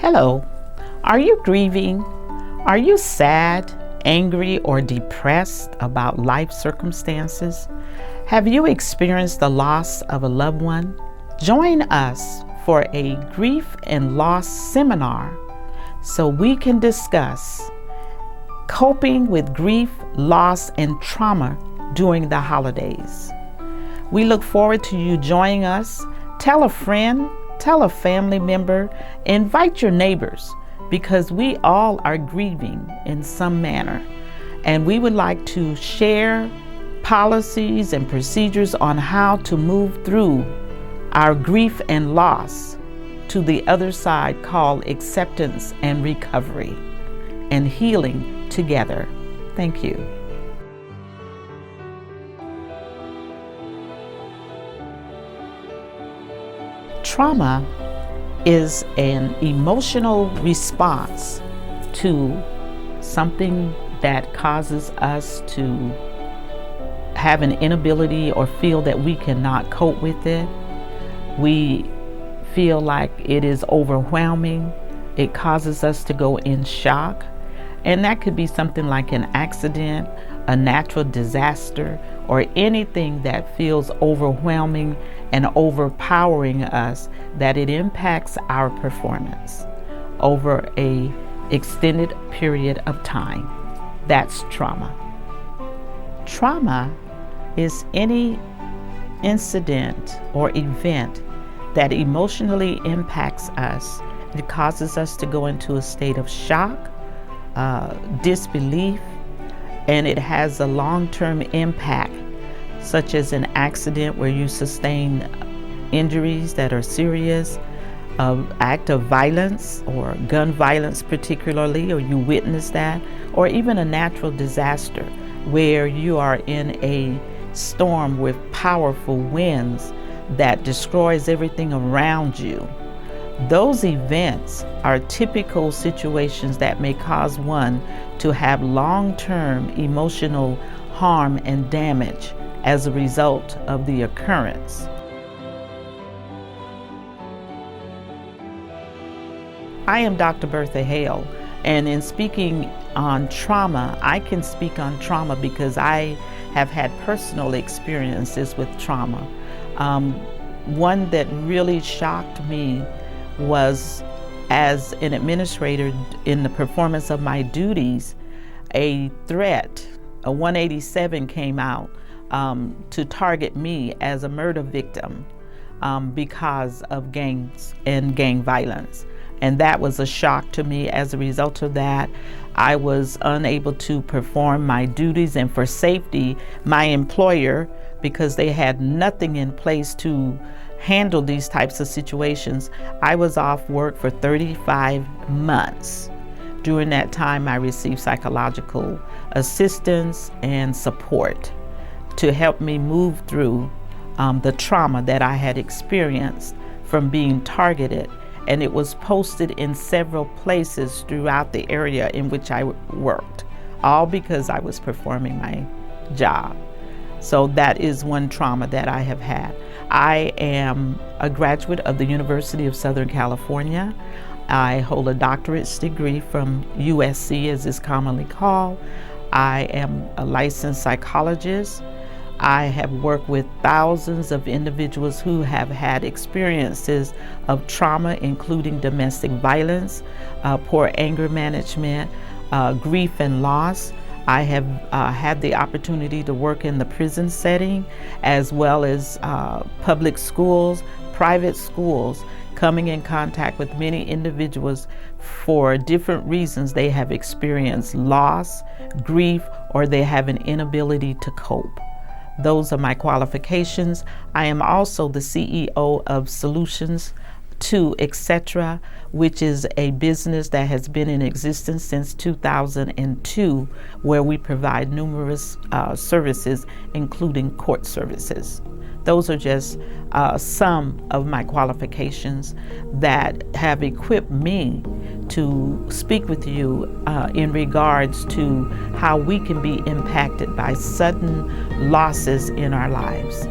Hello. Are you grieving? Are you sad, angry, or depressed about life circumstances? Have you experienced the loss of a loved one? Join us for a grief and loss seminar so we can discuss coping with grief, loss, and trauma during the holidays. We look forward to you joining us. Tell a friend, tell a family member, invite your neighbors, because we all are grieving in some manner. And we would like to share policies and procedures on how to move through our grief and loss to the other side, called acceptance and recovery and healing together. Thank you. Trauma is an emotional response to something that causes us to have an inability or feel that we cannot cope with it. We feel like it is overwhelming. It causes us to go in shock. And that could be something like an accident, a natural disaster, or anything that feels overwhelming and overpowering us, that it impacts our performance over a extended period of time. That's trauma. Trauma is any incident or event that emotionally impacts us. It causes us to go into a state of shock, disbelief, and it has a long-term impact, such as an accident where you sustain injuries that are serious, an act of violence or gun violence particularly, or you witness that, or even a natural disaster where you are in a storm with powerful winds that destroys everything around you. Those events are typical situations that may cause one to have long-term emotional harm and damage as a result of the occurrence. I am Dr. Bertha Hale, and in speaking on trauma, I can speak on trauma because I have had personal experiences with trauma. One that really shocked me was, as an administrator in the performance of my duties, a threat, a 187 came out to target me as a murder victim because of gangs and gang violence. And that was a shock to me. As a result of that, I was unable to perform my duties, and for safety, my employer, because they had nothing in place to handle these types of situations, I was off work for 35 months. During that time, I received psychological assistance and support to help me move through the trauma that I had experienced from being targeted. And it was posted in several places throughout the area in which I worked, all because I was performing my job. So that is one trauma that I have had. I am a graduate of the University of Southern California. I hold a doctorate's degree from USC, as it's commonly called. I am a licensed psychologist. I have worked with thousands of individuals who have had experiences of trauma, including domestic violence, poor anger management, grief and loss. I have had the opportunity to work in the prison setting, as well as public schools, private schools, coming in contact with many individuals for different reasons. They have experienced loss, grief, or they have an inability to cope. Those are my qualifications. I am also the CEO of Solutions to Etc., which is a business that has been in existence since 2002, where we provide numerous services, including court services. Those are just some of my qualifications that have equipped me to speak with you in regards to how we can be impacted by sudden losses in our lives.